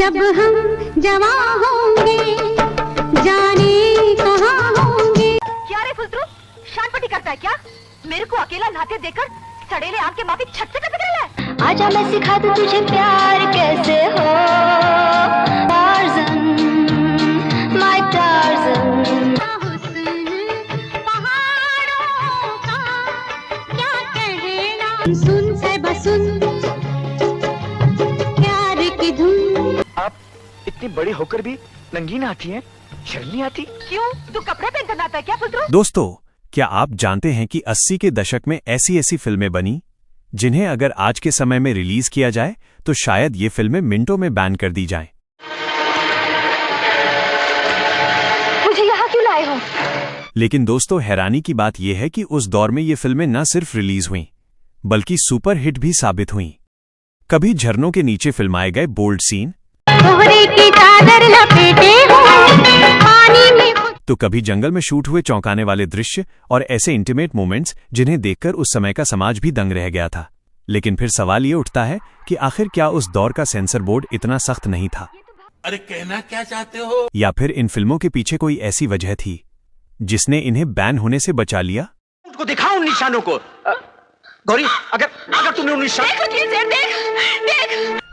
जब हम जवां होंगे जाने कहाँ होंगे। क्या रे फुजरू, शानपट्टी करता है क्या? मेरे को अकेला नहाते देखकर सड़ेले आंख के माफी छत से टपक रहा है। आजा मैं सिखा दूं तुझे प्यार कैसे हो, टार्ज़न, माय टार्ज़न। पहाड़ों का क्या कहना, सुन से बसुन प्यार की धुन। आप इतनी बड़ी होकर भी नंगी नहाती हैं, शर्म नहीं आती? क्यों, तू कपड़े पहनकर नहाता है क्या फुजरू? दोस्तों, क्या आप जानते हैं कि 80 के दशक में ऐसी फिल्में बनी जिन्हें अगर आज के समय में रिलीज किया जाए तो शायद ये फिल्में मिनटों में बैन कर दी जाएं। मुझे यहाँ क्यों लाए हो? लेकिन दोस्तों, हैरानी की बात यह है कि उस दौर में ये फिल्में न सिर्फ रिलीज हुईं बल्कि सुपर हिट भी साबित हुईं। कभी झरनों के नीचे फिल्माए गए बोल्ड सीन, की चादर लपेटे हो पानी में, तो कभी जंगल में शूट हुए चौंकाने वाले दृश्य और ऐसे इंटीमेट मोमेंट्स जिन्हें देखकर उस समय का समाज भी दंग रह गया था। लेकिन फिर सवाल ये उठता है कि आखिर क्या उस दौर का सेंसर बोर्ड इतना सख्त नहीं था? अरे कहना क्या चाहते हो? या फिर इन फिल्मों के पीछे कोई ऐसी वजह थी जिसने इन्हें बैन होने से बचा लिया? उसको दिखाओ उन निशानों को। गौरी, अगर तुमने उन निशान देख।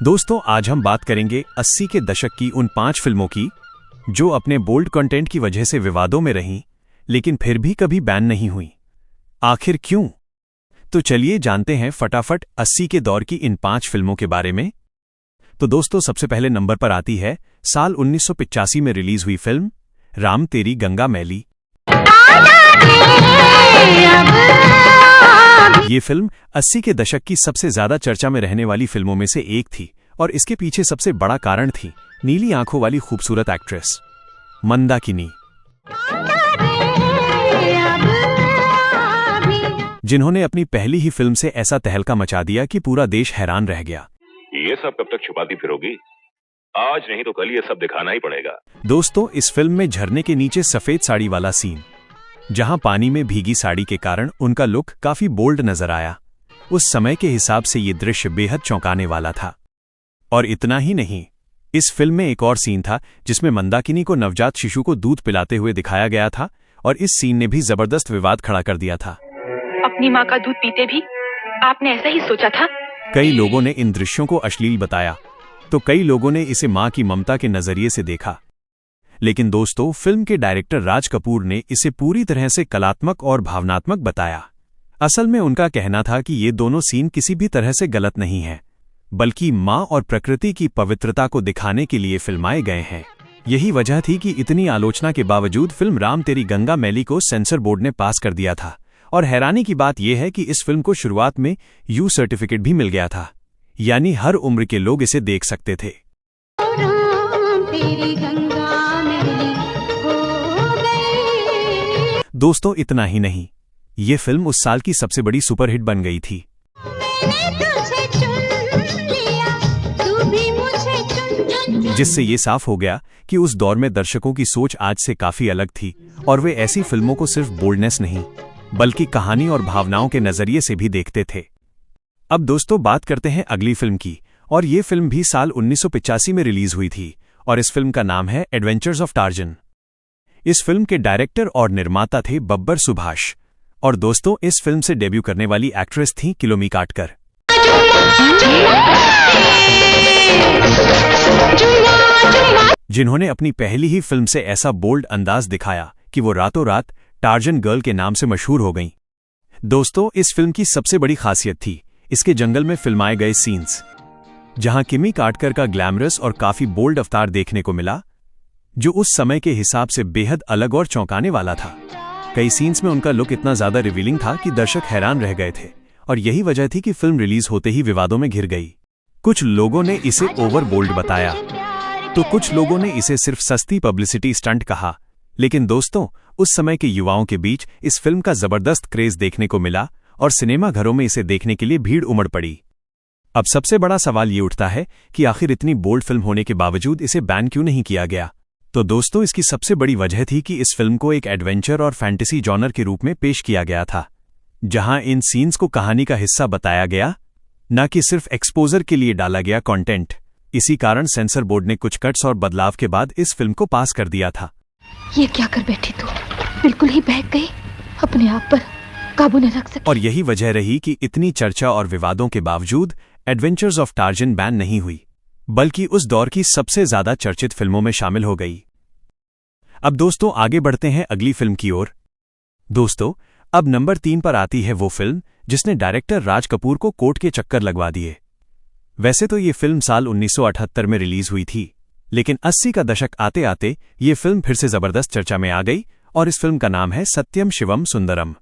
दोस्तों, आज हम बात करेंगे 80 के दशक की उन 5 फिल्मों की जो अपने बोल्ड कंटेंट की वजह से विवादों में रहीं लेकिन फिर भी कभी बैन नहीं हुई। आखिर क्यों? तो चलिए जानते हैं फटाफट 80 के दौर की इन 5 फिल्मों के बारे में। तो दोस्तों, सबसे पहले नंबर पर आती है साल 1985 में रिलीज हुई फिल्म राम तेरी गंगा मैली। ये फिल्म 80 के दशक की सबसे ज्यादा चर्चा में रहने वाली फिल्मों में से एक थी और इसके पीछे सबसे बड़ा कारण थी नीली आंखों वाली खूबसूरत एक्ट्रेस मंदाकिनी, जिन्होंने अपनी पहली ही फिल्म से ऐसा तहलका मचा दिया कि पूरा देश हैरान रह गया। ये सब कब तक छुपाती फिरोगी? आज नहीं तो कल ये सब दिखाना ही पड़ेगा। दोस्तों, इस फिल्म में झरने के नीचे सफेद साड़ी वाला सीन, जहां पानी में भीगी साड़ी के कारण उनका लुक काफी बोल्ड नजर आया, उस समय के हिसाब से ये दृश्य बेहद चौंकाने वाला था। और इतना ही नहीं, इस फिल्म में एक और सीन था जिसमें मंदाकिनी को नवजात शिशु को दूध पिलाते हुए दिखाया गया था और इस सीन ने भी जबरदस्त विवाद खड़ा कर दिया था। अपनी माँ का दूध पीते भी आपने ऐसा ही सोचा था? कई लोगों ने इन दृश्यों को अश्लील बताया तो कई लोगों ने इसे माँ की ममता के नजरिए से देखा। लेकिन दोस्तों, फिल्म के डायरेक्टर राज कपूर ने इसे पूरी तरह से कलात्मक और भावनात्मक बताया। असल में उनका कहना था कि ये दोनों सीन किसी भी तरह से गलत नहीं हैं, बल्कि माँ और प्रकृति की पवित्रता को दिखाने के लिए फिल्माए गए हैं। यही वजह थी कि इतनी आलोचना के बावजूद फिल्म राम तेरी गंगा मैली को सेंसर बोर्ड ने पास कर दिया था। और हैरानी की बात यह है कि इस फिल्म को शुरुआत में यू सर्टिफिकेट भी मिल गया था, यानी हर उम्र के लोग इसे देख सकते थे। दोस्तों, इतना ही नहीं, ये फिल्म उस साल की सबसे बड़ी सुपरहिट बन गई थी। जिससे ये साफ हो गया कि उस दौर में दर्शकों की सोच आज से काफी अलग थी और वे ऐसी फिल्मों को सिर्फ बोल्डनेस नहीं बल्कि कहानी और भावनाओं के नजरिए से भी देखते थे। अब दोस्तों, बात करते हैं अगली फिल्म की, और ये फिल्म भी साल 1985 में रिलीज हुई थी और इस फिल्म का नाम है एडवेंचर्स ऑफ टार्जन। इस फिल्म के डायरेक्टर और निर्माता थे बब्बर सुभाष और दोस्तों, इस फिल्म से डेब्यू करने वाली एक्ट्रेस थी किलोमी काटकर, जिन्होंने अपनी पहली ही फिल्म से ऐसा बोल्ड अंदाज दिखाया कि वो रातों रात टार्जन गर्ल के नाम से मशहूर हो गईं। दोस्तों, इस फिल्म की सबसे बड़ी खासियत थी इसके जंगल में फिल्माए गए सीन्स, जहां किमी काटकर का ग्लैमरस और काफी बोल्ड अवतार देखने को मिला, जो उस समय के हिसाब से बेहद अलग और चौंकाने वाला था। कई सीन्स में उनका लुक इतना ज्यादा रिवीलिंग था कि दर्शक हैरान रह गए थे और यही वजह थी कि फिल्म रिलीज होते ही विवादों में घिर गई। कुछ लोगों ने इसे ओवर बोल्ड बताया तो कुछ लोगों ने इसे सिर्फ सस्ती पब्लिसिटी स्टंट कहा। लेकिन दोस्तों, उस समय के युवाओं के बीच इस फिल्म का जबरदस्त क्रेज देखने को मिला और सिनेमा घरों में इसे देखने के लिए भीड़ उमड़ पड़ी। अब सबसे बड़ा सवाल ये उठता है कि आखिर इतनी बोल्ड फिल्म होने के बावजूद इसे बैन क्यों नहीं किया गया? तो दोस्तों, इसकी सबसे बड़ी वजह थी कि इस फिल्म को एक एडवेंचर और फैंटेसी जॉनर के रूप में पेश किया गया था, जहां इन सीन्स को कहानी का हिस्सा बताया गया, न कि सिर्फ एक्सपोजर के लिए डाला गया कंटेंट। इसी कारण सेंसर बोर्ड ने कुछ कट्स और बदलाव के बाद इस फिल्म को पास कर दिया था। ये क्या कर बैठी तू? बिल्कुल ही बहक गई, अपने आप पर काबू न रख सकी। और यही वजह रही कि इतनी चर्चा और विवादों के बावजूद एडवेंचर्स ऑफ टार्जन बैन नहीं हुई, बल्कि उस दौर की सबसे ज्यादा चर्चित फिल्मों में शामिल हो गई। अब दोस्तों आगे बढ़ते हैं अगली फिल्म की ओर। दोस्तों अब नंबर 3 पर आती है वो फिल्म जिसने डायरेक्टर राज कपूर को कोर्ट के चक्कर लगवा दिए। वैसे तो ये फिल्म साल 1978 में रिलीज हुई थी, लेकिन 80 का दशक आते आते ये फिल्म फिर से जबरदस्त चर्चा में आ गई और इस फिल्म का नाम है सत्यम शिवम सुंदरम।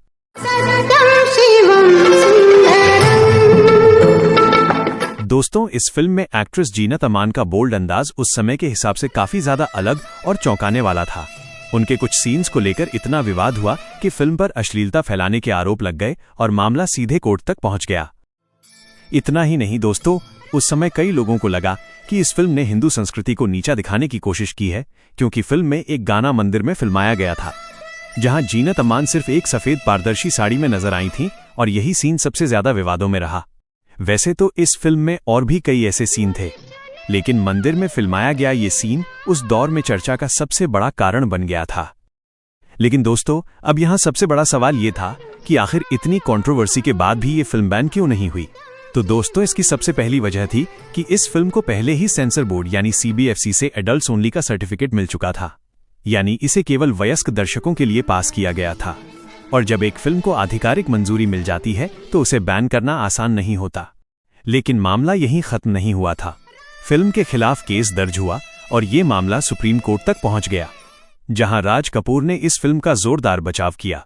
दोस्तों इस फिल्म में एक्ट्रेस जीनत अमान का बोल्ड अंदाज उस समय के हिसाब से काफी ज्यादा अलग और चौंकाने वाला था। उनके कुछ सीन्स को लेकर इतना विवाद हुआ कि फिल्म पर अश्लीलता फैलाने के आरोप लग गए और मामला सीधे कोर्ट तक पहुंच गया। इतना ही नहीं दोस्तों, उस समय कई लोगों को लगा कि इस फिल्म ने हिंदू संस्कृति को नीचा दिखाने की कोशिश की है, क्योंकि फिल्म में एक गाना मंदिर में फिल्माया गया था जहां जीनत अमान सिर्फ एक सफेद पारदर्शी साड़ी में नजर आई थीं और यही सीन सबसे ज्यादा विवादों में रहा। वैसे तो इस फिल्म में और भी कई ऐसे सीन थे, लेकिन मंदिर में फिल्माया गया ये सीन उस दौर में चर्चा का सबसे बड़ा कारण बन गया था। लेकिन दोस्तों अब यहां सबसे बड़ा सवाल ये था कि आखिर इतनी कंट्रोवर्सी के बाद भी ये फिल्म बैन क्यों नहीं हुई। तो दोस्तों इसकी सबसे पहली वजह थी कि इस फिल्म को पहले ही सेंसर बोर्ड यानी CBFC से एडल्ट्स ओनली का सर्टिफिकेट मिल चुका था, यानी इसे केवल वयस्क दर्शकों के लिए पास किया गया था। और जब एक फिल्म को आधिकारिक मंजूरी मिल जाती है तो उसे बैन करना आसान नहीं होता। लेकिन मामला यहीं खत्म नहीं हुआ था। फिल्म के खिलाफ केस दर्ज हुआ और ये मामला सुप्रीम कोर्ट तक पहुंच गया, जहां राज कपूर ने इस फिल्म का जोरदार बचाव किया।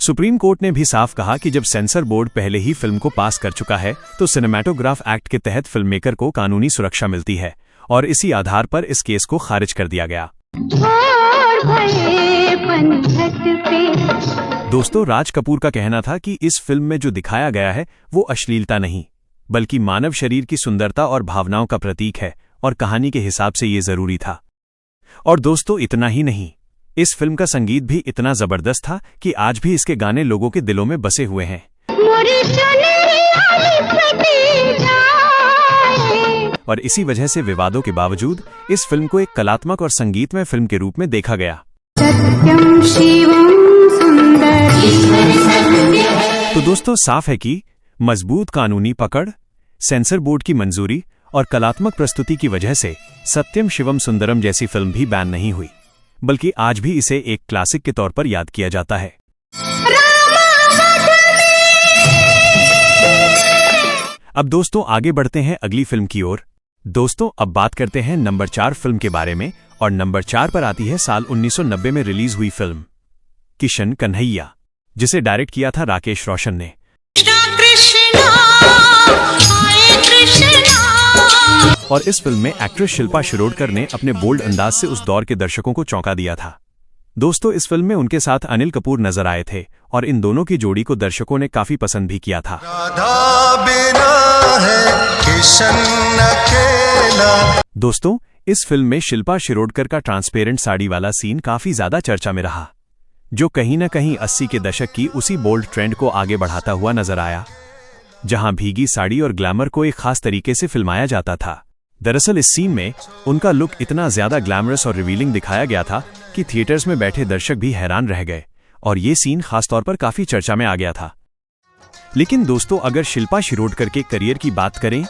सुप्रीम कोर्ट ने भी साफ कहा कि जब सेंसर बोर्ड पहले ही फिल्म को पास कर चुका है तो सिनेमैटोग्राफ एक्ट के तहत फिल्म मेकर को कानूनी सुरक्षा मिलती है और इसी आधार पर इस केस को खारिज कर दिया गया। दोस्तों राज कपूर का कहना था कि इस फिल्म में जो दिखाया गया है वो अश्लीलता नहीं, बल्कि मानव शरीर की सुंदरता और भावनाओं का प्रतीक है और कहानी के हिसाब से ये जरूरी था। और दोस्तों इतना ही नहीं, इस फिल्म का संगीत भी इतना जबरदस्त था कि आज भी इसके गाने लोगों के दिलों में बसे हुए हैं। और इसी वजह से विवादों के बावजूद इस फिल्म को एक कलात्मक और संगीतमय फिल्म के रूप में देखा गया। तो दोस्तों साफ है कि मजबूत कानूनी पकड़, सेंसर बोर्ड की मंजूरी और कलात्मक प्रस्तुति की वजह से सत्यम शिवम सुंदरम जैसी फिल्म भी बैन नहीं हुई, बल्कि आज भी इसे एक क्लासिक के तौर पर याद किया जाता है। अब दोस्तों आगे बढ़ते हैं अगली फिल्म की ओर। दोस्तों अब बात करते हैं नंबर 4 फिल्म के बारे में, और नंबर 4 पर आती है साल 1990 में रिलीज हुई फिल्म किशन कन्हैया, जिसे डायरेक्ट किया था राकेश रोशन ने। और इस फिल्म में एक्ट्रेस शिल्पा शिरोडकर ने अपने बोल्ड अंदाज से उस दौर के दर्शकों को चौंका दिया था। दोस्तों इस फिल्म में उनके साथ अनिल कपूर नजर आए थे और इन दोनों की जोड़ी को दर्शकों ने काफी पसंद भी किया था। दोस्तों इस फिल्म में शिल्पा शिरोडकर का ट्रांसपेरेंट साड़ी वाला सीन काफी ज्यादा चर्चा में रहा, जो कहीं न कहीं 80 के दशक की उसी बोल्ड ट्रेंड को आगे बढ़ाता हुआ नजर आया, जहां भीगी साड़ी और ग्लैमर को एक खास तरीके से फिल्माया जाता था। दरअसल इस सीन में उनका लुक इतना ज्यादा ग्लैमरस और रिवीलिंग दिखाया गया था कि थिएटर्स में बैठे दर्शक भी हैरान रह गए और ये सीन खासतौर पर काफी चर्चा में आ गया था। लेकिन दोस्तों अगर शिल्पा शिरोडकर के करियर की बात करें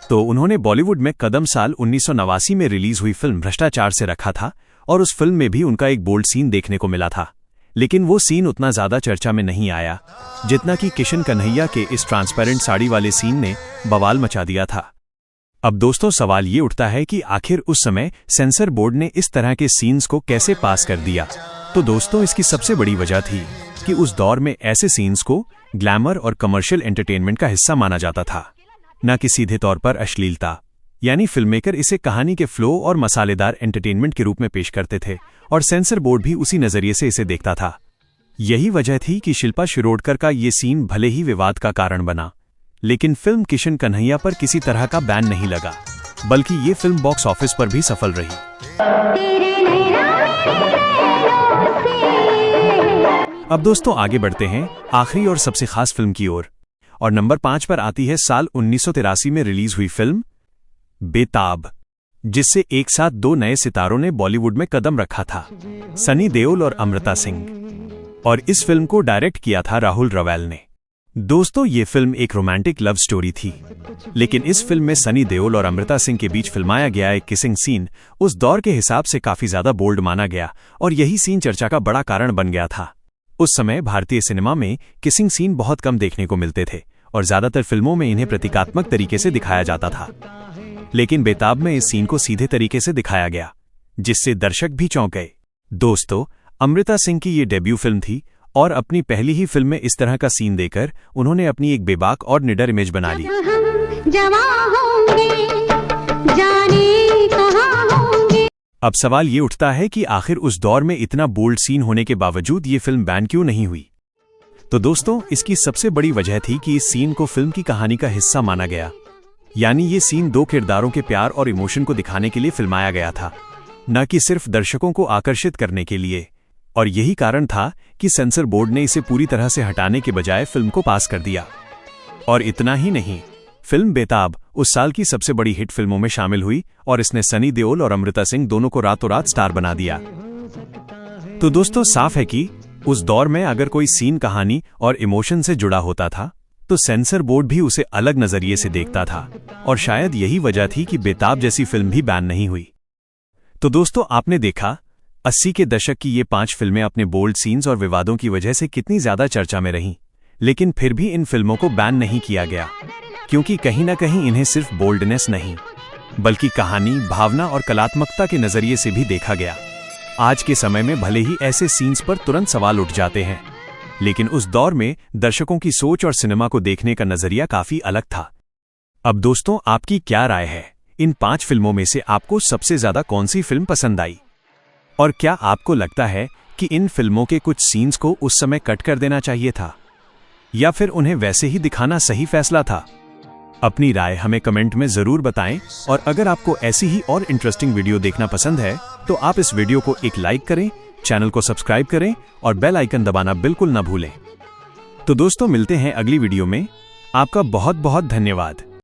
तो उन्होंने बॉलीवुड में कदम साल 1989 में रिलीज हुई फिल्म भ्रष्टाचार से रखा था और उस फिल्म में भी उनका एक बोल्ड सीन देखने को मिला था, लेकिन वो सीन उतना ज्यादा चर्चा में नहीं आया जितना कि किशन कन्हैया के इस ट्रांसपेरेंट साड़ी वाले सीन ने बवाल मचा दिया था। अब दोस्तों सवाल ये उठता है कि आखिर उस समय सेंसर बोर्ड ने इस तरह के सीन्स को कैसे पास कर दिया। तो दोस्तों इसकी सबसे बड़ी वजह थी कि उस दौर में ऐसे सीन्स को ग्लैमर और कमर्शियल एंटरटेनमेंट का हिस्सा माना जाता था, न कि सीधे तौर पर अश्लीलता। यानी फिल्ममेकर इसे कहानी के फ्लो और मसालेदार एंटरटेनमेंट के रूप में पेश करते थे और सेंसर बोर्ड भी उसी नजरिए से इसे देखता था। यही वजह थी कि शिल्पा शिरोडकर का ये सीन भले ही विवाद का कारण बना, लेकिन फिल्म किशन कन्हैया पर किसी तरह का बैन नहीं लगा, बल्कि ये फिल्म बॉक्स ऑफिस पर भी सफल रही। अब दोस्तों आगे बढ़ते हैं आखिरी और सबसे खास फिल्म की ओर, और नंबर 5 पर आती है साल 1983 में रिलीज हुई फिल्म बेताब। जिससे एक साथ 2 नए सितारों ने बॉलीवुड में कदम रखा था, सनी देओल और अमृता सिंह। और इस फिल्म को डायरेक्ट किया था राहुल रवैल ने। दोस्तों, ये फिल्म एक रोमांटिक लव स्टोरी थी, लेकिन इस फिल्म में सनी देओल और अमृता सिंह के बीच फिल्माया गया एक किसिंग सीन उस दौर के हिसाब से काफी ज्यादा बोल्ड माना गया और यही सीन चर्चा का बड़ा कारण बन गया था। उस समय भारतीय सिनेमा में किसिंग सीन बहुत कम देखने को मिलते थे और ज्यादातर फिल्मों में इन्हें प्रतीकात्मक तरीके से दिखाया जाता था, लेकिन बेताब में इस सीन को सीधे तरीके से दिखाया गया, जिससे दर्शक भी चौंक गए। दोस्तों, अमृता सिंह की ये डेब्यू फिल्म थी और अपनी पहली ही फिल्म में इस तरह का सीन देकर उन्होंने अपनी एक बेबाक और निडर इमेज बना ली। जवां होंगे, जाने कहां होंगे। अब सवाल ये उठता है कि आखिर उस दौर में इतना बोल्ड सीन होने के बावजूद ये फिल्म बैन क्यों नहीं हुई? तो दोस्तों, इसकी सबसे बड़ी वजह थी कि इस सीन को फिल्म की कहानी का हिस्सा माना गया, यानी ये सीन 2 किरदारों के प्यार और इमोशन को दिखाने के लिए फिल्माया गया था, न कि सिर्फ दर्शकों को आकर्षित करने के लिए। और यही कारण था कि सेंसर बोर्ड ने इसे पूरी तरह से हटाने के बजाय फिल्म को पास कर दिया। और इतना ही नहीं, फिल्म बेताब उस साल की सबसे बड़ी हिट फिल्मों में शामिल हुई और इसने सनी देओल और अमृता सिंह दोनों को रातों रात स्टार बना दिया। तो दोस्तों, साफ है कि उस दौर में अगर कोई सीन कहानी और इमोशन से जुड़ा होता था तो सेंसर बोर्ड भी उसे अलग नजरिए से देखता था, और शायद यही वजह थी कि बेताब जैसी फिल्म भी बैन नहीं हुई। तो दोस्तों, आपने देखा 80 के दशक की ये 5 फिल्में अपने बोल्ड सीन्स और विवादों की वजह से कितनी ज्यादा चर्चा में रहीं, लेकिन फिर भी इन फिल्मों को बैन नहीं किया गया, क्योंकि कहीं ना कहीं इन्हें सिर्फ बोल्डनेस नहीं बल्कि कहानी, भावना और कलात्मकता के नजरिए से भी देखा गया। आज के समय में भले ही ऐसे सीन्स पर तुरंत सवाल उठ जाते हैं, लेकिन उस दौर में दर्शकों की सोच और सिनेमा को देखने का नजरिया काफी अलग था। अब दोस्तों, आपकी क्या राय है? इन 5 फिल्मों में से आपको सबसे ज्यादा कौन सी फिल्म पसंद आई? और क्या आपको लगता है कि इन फिल्मों के कुछ सीन्स को उस समय कट कर देना चाहिए था, या फिर उन्हें वैसे ही दिखाना सही फैसला था? अपनी राय हमें कमेंट में जरूर बताएं, और अगर आपको ऐसी ही और इंटरेस्टिंग वीडियो देखना पसंद है तो आप इस वीडियो को एक लाइक करें, चैनल को सब्सक्राइब करें और बेल आइकन दबाना बिल्कुल न भूलें। तो दोस्तों, मिलते हैं अगली वीडियो में। आपका बहुत बहुत धन्यवाद।